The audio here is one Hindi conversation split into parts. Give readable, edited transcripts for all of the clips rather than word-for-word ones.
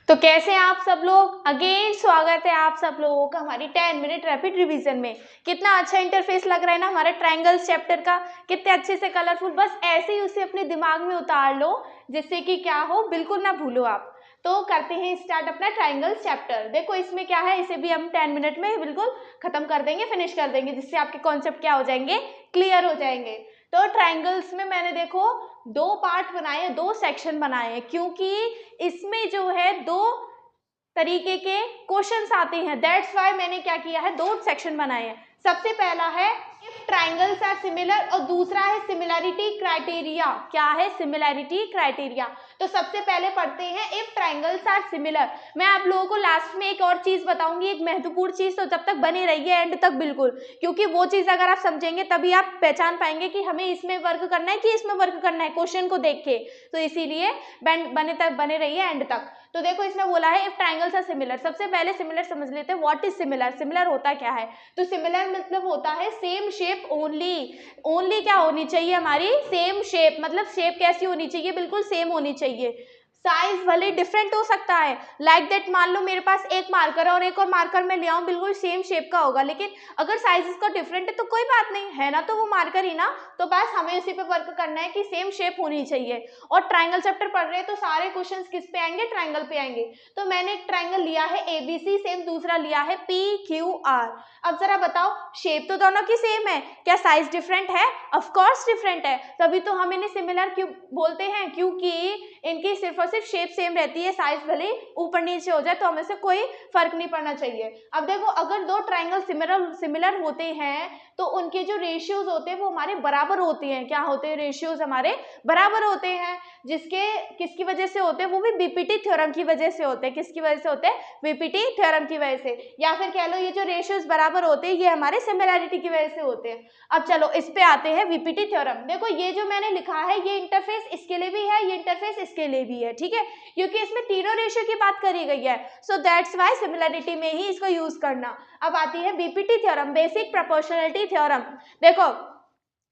तो कैसे हैं आप सब लोग। अगेन स्वागत है आप सब लोगों का हमारी 10 मिनट रैपिड रिवीजन में। कितना अच्छा इंटरफेस लग रहा है ना हमारे ट्रायंगल्स चैप्टर का, कितने अच्छे से कलरफुल। बस ऐसे ही उसे अपने दिमाग में उतार लो जिससे कि क्या हो, बिल्कुल ना भूलो आप। तो करते हैं स्टार्ट अपना ट्रायंगल्स चैप्टर। देखो इसमें क्या है, इसे भी हम 10 मिनट में बिल्कुल खत्म कर देंगे, फिनिश कर देंगे, जिससे आपके कॉन्सेप्ट क्या हो जाएंगे, क्लियर हो जाएंगे। तो ट्रायंगल्स में मैंने देखो दो पार्ट बनाए, दो सेक्शन बनाए हैं, क्योंकि इसमें जो है दो तरीके के क्वेश्चंस आते हैं। दैट्स वाई मैंने क्या किया है, दो सेक्शन बनाए हैं। सबसे पहला है इफ ट्राइंगल्स आर सिमिलर और दूसरा है सिमिलैरिटी क्राइटेरिया। क्या है सिमिलैरिटी क्राइटेरिया? तो सबसे पहले पढ़ते हैं इफ ट्राइंगल्स आर सिमिलर। मैं आप लोगों को लास्ट में एक और चीज बताऊंगी, एक महत्वपूर्ण चीज, तो जब तक बने रहिए एंड तक बिल्कुल, क्योंकि वो चीज अगर आप समझेंगे तभी आप पहचान पाएंगे कि हमें इसमें वर्क करना है कि इसमें वर्क करना है, क्वेश्चन को देख के। तो इसीलिए बने रहिए एंड तक। तो देखो इसमें बोला है इफ ट्राइंगल्स आर सिमिलर। सबसे पहले सिमिलर समझ लेते हैं, व्हाट इज सिमिलर। सिमिलर होता क्या है? तो सिमिलर मतलब होता है सेम शेप ओनली। ओनली क्या होनी चाहिए हमारी? Same shape. मतलब शेप कैसी होनी चाहिए? बिल्कुल सेम होनी चाहिए। साइज भले डिफरेंट हो सकता है, लाइक दैट मान लो मेरे पास एक मार्कर है और एक और मार्कर मैं ले आऊं, बिल्कुल सेम शेप का होगा, लेकिन अगर साइज इसका डिफरेंट है तो कोई बात नहीं है ना, तो वो मार्कर ही ना। तो बस हमें इसी पे वर्क करना है कि सेम शेप होनी चाहिए। और ट्राइंगल चैप्टर पढ़ रहे हैं तो सारे क्वेश्चंस किस पे आएंगे? ट्राइंगल पे आएंगे। तो मैंने एक ट्राइंगल लिया है एबीसी, सेम दूसरा लिया है PQR। अब जरा बताओ, शेप तो दोनों की सेम है, क्या साइज डिफरेंट है? ऑफ कोर्स डिफरेंट है, तभी तो हम इन्हें सिमिलर क्यों बोलते हैं, क्योंकि इनकी सिर्फ और सिर्फ शेप सेम रहती है। साइज भले ऊपर नीचे हो जाए तो हमें से कोई फर्क नहीं पड़ना चाहिए। अब देखो अगर दो ट्राइंगल सिमिलर होते हैं तो उनके जो रेशियोज होते हैं वो हमारे बराबर होते हैं। क्या होते हैं? रेशियोज हमारे बराबर होते हैं। जिसके किसकी वजह से होते हैं? वो भी बीपीटी थ्योरम की वजह से होते हैं। किसकी वजह से होते हैं? बीपीटी थ्योरम की वजह से। या फिर कह लो ये जो रेशियोज बराबर होते हैं ये हमारे सिमिलैरिटी की वजह से होते हैं। अब चलो इस पे आते हैं बीपीटी थ्योरम। देखो ये जो मैंने लिखा है ये इंटरफेस इसके लिए भी है, ये इंटरफेस इसके लिए भी है, ठीक है, क्योंकि इसमें तीनों रेशियो की बात करी गई है। सो दैट्स वाई सिमिलैरिटी में ही इसको यूज करना। अब आती है BPT theorem, basic proportionality theorem. देखो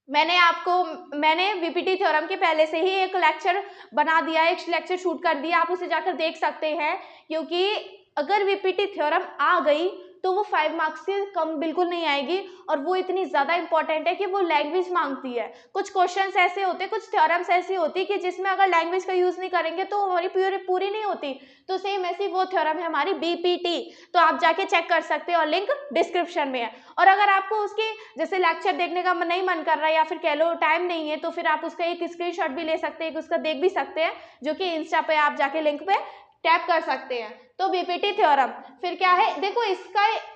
मैंने बीपीटी थ्योरम के पहले से ही एक लेक्चर बना दिया है, एक लेक्चर शूट कर दिया, आप उसे जाकर देख सकते हैं। क्योंकि अगर बीपीटी थ्योरम आ गई तो वो 5 मार्क्स से कम बिल्कुल नहीं आएगी, और वो इतनी ज्यादा इंपॉर्टेंट है कि वो लैंग्वेज मांगती है। कुछ क्वेश्चंस ऐसे होते हैं, कुछ थ्योरम्स ऐसी होती है कि जिसमें अगर लैंग्वेज का यूज नहीं करेंगे तो हमारी पूरी नहीं होती। तो सेम ऐसी वो थ्योरम है हमारी बीपीटी। तो आप जाके चेक कर सकते हो और लिंक डिस्क्रिप्शन में है। और अगर आपको उसके जैसे लेक्चर देखने का नहीं मन कर रहा है या फिर कह लो टाइम नहीं है, तो फिर आप उसका एक स्क्रीनशॉट भी ले सकते हैं, उसका देख भी सकते हैं, जो कि इंस्टा पे आप जाके लिंक पे टैप कर सकते हैं। तो बीपीटी थ्योरम फिर क्या है? देखो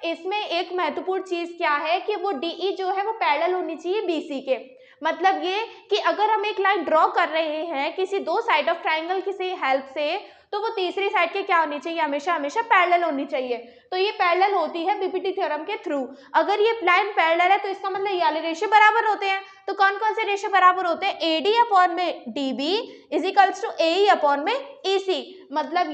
इसमें एक महत्वपूर्ण चीज क्या है कि वो डीई जो है वो पैरेलल होनी चाहिए बीसी के। मतलब ये कि अगर हम एक लाइन ड्रॉ कर रहे हैं किसी दो साइड ऑफ ट्राइंगल की हेल्प से, तो वो तीसरी साइड के क्या होनी चाहिए? हमेशा हमेशा पैरेलल होनी चाहिए। तो ये पैरेलल होती है बीपीटी थ्योरम के थ्रू। अगर ये लाइन पैरेलल है तो इसका मतलब ये वाले रेशियो बराबर होते हैं। तो कौन कौन से रेशियो बराबर होते हैं? एडी अपॉन में DB is equals to AE upon में ईसी। मतलब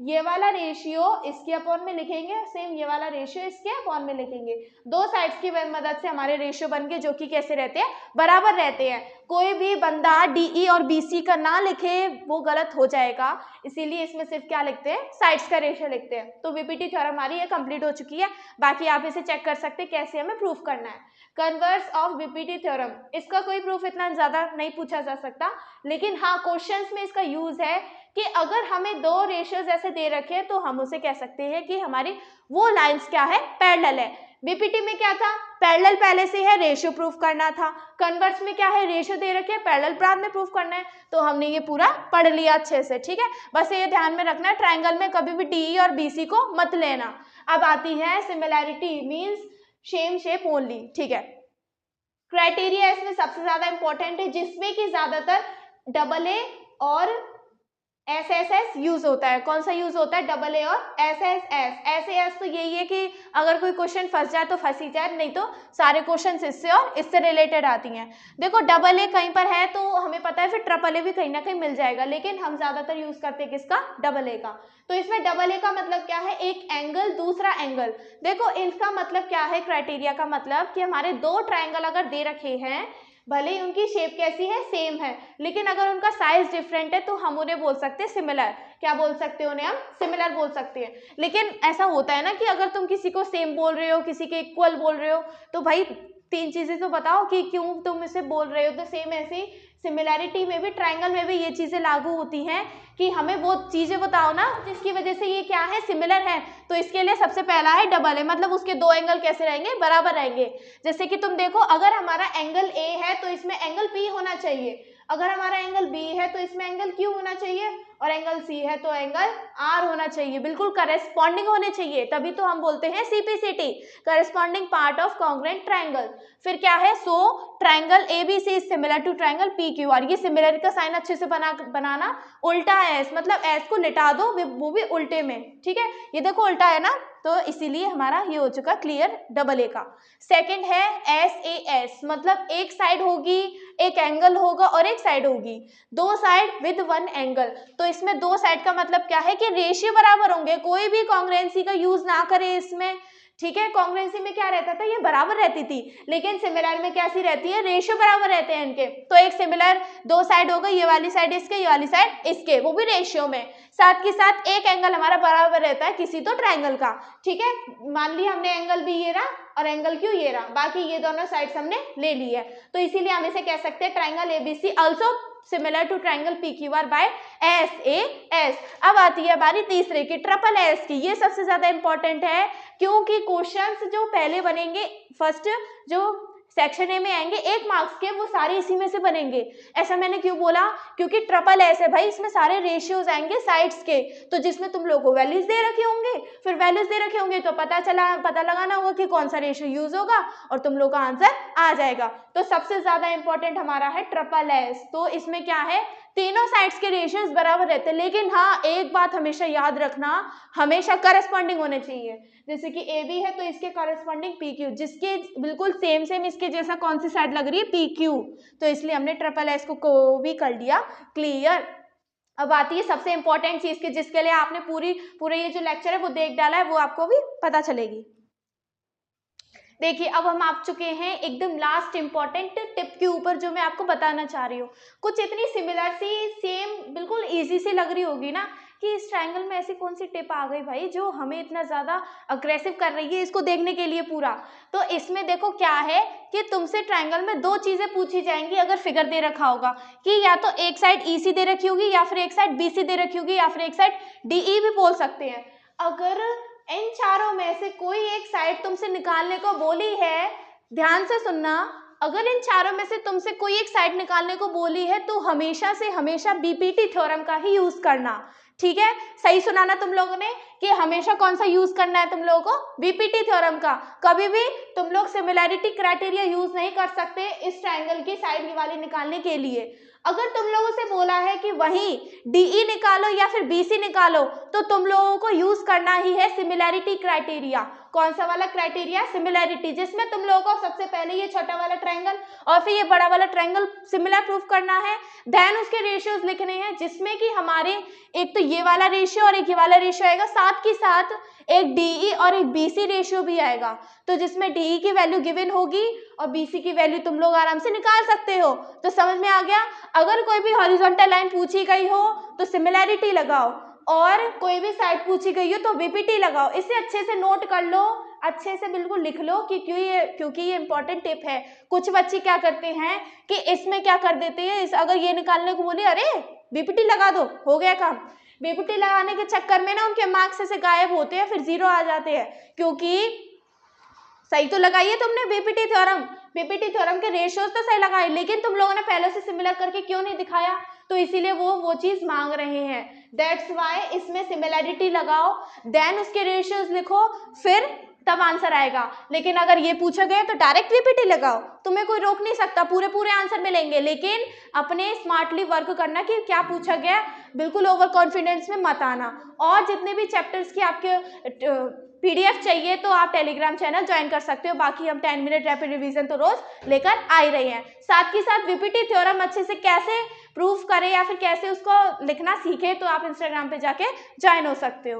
ये वाला रेशियो इसके अपॉन में लिखेंगे, सेम ये वाला रेशियो इसके अपॉन में लिखेंगे। दो साइड्स की मदद से हमारे रेशियो बन के जो कि कैसे रहते हैं? बराबर रहते हैं। कोई भी बंदा डीई और बीसी का ना लिखे वो गलत हो जाएगा, इसीलिए इसमें सिर्फ क्या लिखते हैं? साइड्स का रेशियो लिखते हैं। तो बीपीटी थ्योरम हमारी ये कंप्लीट हो चुकी है। बाकी आप इसे चेक कर सकते हैं कैसे हमें प्रूफ करना है। कन्वर्स ऑफ बीपीटी थ्योरम, इसका कोई प्रूफ इतना ज्यादा नहीं पूछा जा सकता, लेकिन हाँ क्वेश्चंस में इसका यूज है कि अगर हमें दो रेशियोज ऐसे दे रखे हैं तो हम उसे कह सकते हैं कि हमारी वो लाइंस क्या है? पैरेलल है। बीपीटी में क्या था? पैरेलल पहले से है, रेशियो प्रूफ करना था। कन्वर्स में क्या है? रेशियो दे रखे हैं, पैरेलल बाद में प्रूफ करना है। तो हमने ये पूरा पढ़ लिया अच्छे से, ठीक है। बस ये ध्यान में रखना है ट्राइंगल में कभी भी डीई और बीसी को मत लेना। अब आती है similarity means same shape only, ठीक है। क्राइटेरिया इसमें सबसे ज्यादा इंपॉर्टेंट है, जिसमें कि ज्यादातर डबल ए और एस यूज होता है। कौन सा यूज होता है? डबल ए और एस तो यही है कि अगर कोई क्वेश्चन फंस जाए तो फंस ही जाए, नहीं तो सारे क्वेश्चन इससे और इससे रिलेटेड आती हैं। देखो डबल ए कहीं पर है तो हमें पता है, फिर ट्रिपल ए भी कहीं ना कहीं मिल जाएगा, लेकिन हम ज्यादातर यूज करते हैं किसका? डबल ए का। तो इसमें डबल ए का मतलब क्या है? एक एंगल दूसरा एंगल। देखो इसका मतलब क्या है? क्राइटेरिया का मतलब कि हमारे दो ट्राइंगल अगर दे रखे हैं भले ही उनकी शेप कैसी है, सेम है, लेकिन अगर उनका साइज डिफरेंट है तो हम उन्हें बोल सकते हैं सिमिलर। क्या बोल सकते हैं उन्हें? हम सिमिलर बोल सकते हैं। लेकिन ऐसा होता है ना कि अगर तुम किसी को सेम बोल रहे हो, किसी के इक्वल बोल रहे हो, तो भाई 3 चीजें तो बताओ कि क्यों तुम इसे बोल रहे हो। तो सेम ऐसे ही सिमिलैरिटी में भी, ट्राइंगल में भी ये चीजें लागू होती हैं कि हमें वो चीजें बताओ ना जिसकी वजह से ये क्या है, सिमिलर है। तो इसके लिए सबसे पहला है डबल है, मतलब उसके 2 एंगल कैसे रहेंगे, बराबर रहेंगे। जैसे कि तुम देखो, अगर हमारा एंगल ए है तो इसमें एंगल पी होना चाहिए, अगर हमारा एंगल बी है तो इसमें एंगल क्यू होना चाहिए, और एंगल सी है तो एंगल आर होना चाहिए, बिल्कुल करेस्पॉन्डिंग होने चाहिए, तभी तो हम बोलते हैं CPCT, corresponding part of congruent triangle. फिर क्या है, so triangle ABC is similar to triangle PQR. ये सिमिलर का साइन अच्छे से बनाना, उल्टा एस, मतलब एस को लिटा दो, वो भी उल्टे में, ठीक है। ये देखो उल्टा है ना, तो इसीलिए हमारा ये हो चुका क्लियर डबल ए का। सेकंड है एस ए एस, मतलब एक साइड होगी, एक एंगल होगा और एक साइड होगी, 2 साइड विद 1 एंगल। तो इसमें 2 साइड का मतलब क्या है कि रेशियो बराबर होंगे, कोई भी कॉन्ग्रुएंसी का यूज ना करे इसमें, ठीक है। कॉन्ग्रुएंसी में क्या रहता था, ये बराबर रहती थी, लेकिन सिमिलर में कैसी रहती है, रेशियो बराबर रहते हैं इनके। तो एक सिमिलर 2 साइड होगा, ये वाली साइड इसके, ये वाली साइड इसके, वो भी रेशियो में। साथ के साथ एक एंगल हमारा बराबर रहता है किसी तो ट्राइंगल का, ठीक है। मान ली हमने एंगल बी ये रहा और एंगल क्यू ये रहा, बाकी ये दोनों साइड्स हमने ले ली है, तो इसीलिए हम इसे कह सकते हैं triangle ABC also similar to triangle PQR by S A S. अब आती है बारी तीसरे की, ट्रिपल एस की। ये सबसे ज्यादा इंपॉर्टेंट है, क्योंकि क्वेश्चंस जो पहले बनेंगे, फर्स्ट जो सेक्शन ए में आएंगे 1 मार्क्स के, वो सारे इसी में से बनेंगे। ऐसा मैंने क्यों बोला, क्योंकि ट्रिपल एस है भाई, इसमें सारे रेशियोज आएंगे साइड्स के, तो जिसमें तुम लोगों को वैल्यूज दे रखे होंगे, फिर वैल्यूज दे रखे होंगे तो पता लगाना होगा कि कौन सा रेशियो यूज होगा और तुम लोग का आंसर आ जाएगा। तो सबसे ज्यादा इंपॉर्टेंट हमारा है ट्रिपल एस। तो इसमें क्या है, तीनों साइड्स के रेशियोज बराबर रहते हैं, लेकिन हाँ एक बात हमेशा याद रखना, हमेशा करस्पॉन्डिंग होने चाहिए। जैसे कि ए बी है तो इसके करस्पॉन्डिंग पी क्यू, जिसके बिल्कुल सेम इसके जैसा कौन सी साइड लग रही है, पी क्यू, तो इसलिए हमने ट्रिपल एस को भी कर दिया क्लियर। अब आती है सबसे इंपॉर्टेंट चीज की, जिसके लिए आपने पूरे ये जो लेक्चर है वो देख डाला है, वो आपको भी पता चलेगी। देखिए अब हम आ चुके हैं एकदम लास्ट इंपॉर्टेंट टिप के ऊपर, जो मैं आपको बताना चाह रही हूँ। कुछ इतनी सिमिलर सी, सेम बिल्कुल इजी सी लग रही होगी ना कि इस ट्रायंगल में ऐसी कौन सी टिप आ गई भाई जो हमें इतना ज़्यादा अग्रेसिव कर रही है इसको देखने के लिए पूरा। तो इसमें देखो क्या है कि तुमसे ट्रायंगल में 2 चीज़ें पूछी जाएंगी अगर फिगर दे रखा होगा, कि या तो एक साइड EC दे रखी होगी, या फिर एक साइड BC दे रखी होगी, या फिर एक साइड DE भी बोल सकते हैं। अगर इन चारों में से कोई एक साइड तुमसे निकालने को बोली है, ध्यान से सुनना, अगर इन चारों में से तुमसे कोई एक साइड निकालने को बोली है तो हमेशा से हमेशा बीपीटी थ्योरम का ही यूज करना, ठीक है। सही सुना ना तुम लोगों ने कि हमेशा कौन सा यूज करना है तुम लोगों को, बीपीटी थ्योरम का। कभी भी तुम लोग सिमिलैरिटी क्राइटेरिया यूज नहीं कर सकते इस ट्रायंगल की साइड वाली निकालने के लिए। अगर तुम लोगों से बोला है कि वहीं DE निकालो या फिर BC निकालो, तो तुम लोगों को यूज करना ही है सिमिलैरिटी क्राइटेरिया। कौन सा वाला क्राइटेरिया, सिमिलैरिटी, जिसमें तुम लोगों को सबसे पहले ये छोटा वाला ट्रायंगल और फिर ये बड़ा वाला ट्रायंगल सिमिलर प्रूफ करना है, देन उसके रेशियोज लिखने हैं, जिसमें कि हमारे एक तो ये वाला रेशियो और एक ये वाला रेशियो आएगा, साथ के साथ एक DE और एक BC रेशियो भी आएगा, तो जिसमें DE की वैल्यू गिवन होगी और BC की वैल्यू तुम लोग आराम से निकाल सकते हो। तो समझ में आ गया। अगर कोई भी हॉरिजॉन्टल लाइन पूछी गई हो तो सिमिलैरिटी लगाओ, और कोई भी साइड पूछी गई हो तो बीपीटी लगाओ। इसे अच्छे से नोट कर लो, अच्छे से बिल्कुल लिख लो कि क्योंकि ये इंपॉर्टेंट टिप है। कुछ बच्चे क्या करते हैं कि इसमें क्या कर देते हैं, अगर ये निकालने को बोले अरे बीपीटी लगा दो, हो गया काम। बीपीटी लगाने के चक्कर में ना उनके मार्क्स ऐसे गायब होते हैं, फिर 0 आ जाते हैं, क्योंकि सही तो लगाइए तुमने बीपीटी थ्योरम के रेशियोज तो सही लगाए, लेकिन तुम लोगों ने पहले से सिमिलर करके क्यों नहीं दिखाया, तो इसीलिए वो चीज मांग रहे हैं। दैट्स वाई इसमें सिमिलैरिटी लगाओ, देन उसके रेशियोज लिखो, फिर तब आंसर आएगा। लेकिन अगर ये पूछा गया तो डायरेक्ट बीपीटी लगाओ, तुम्हें कोई रोक नहीं सकता, पूरे आंसर मिलेंगे, लेकिन अपने स्मार्टली वर्क करना कि क्या पूछा गया, बिल्कुल ओवर कॉन्फिडेंस में मत आना। और जितने भी चैप्टर्स की आपके PDF चाहिए तो आप टेलीग्राम चैनल ज्वाइन कर सकते हो। बाकी हम 10 मिनट रैपिड रिवीजन तो रोज लेकर आ ही रहे हैं। साथ ही साथ बीपीटी थ्योरम अच्छे से कैसे प्रूफ करें या फिर कैसे उसको लिखना सीखे, तो आप इंस्टाग्राम पे जाके ज्वाइन हो सकते हो।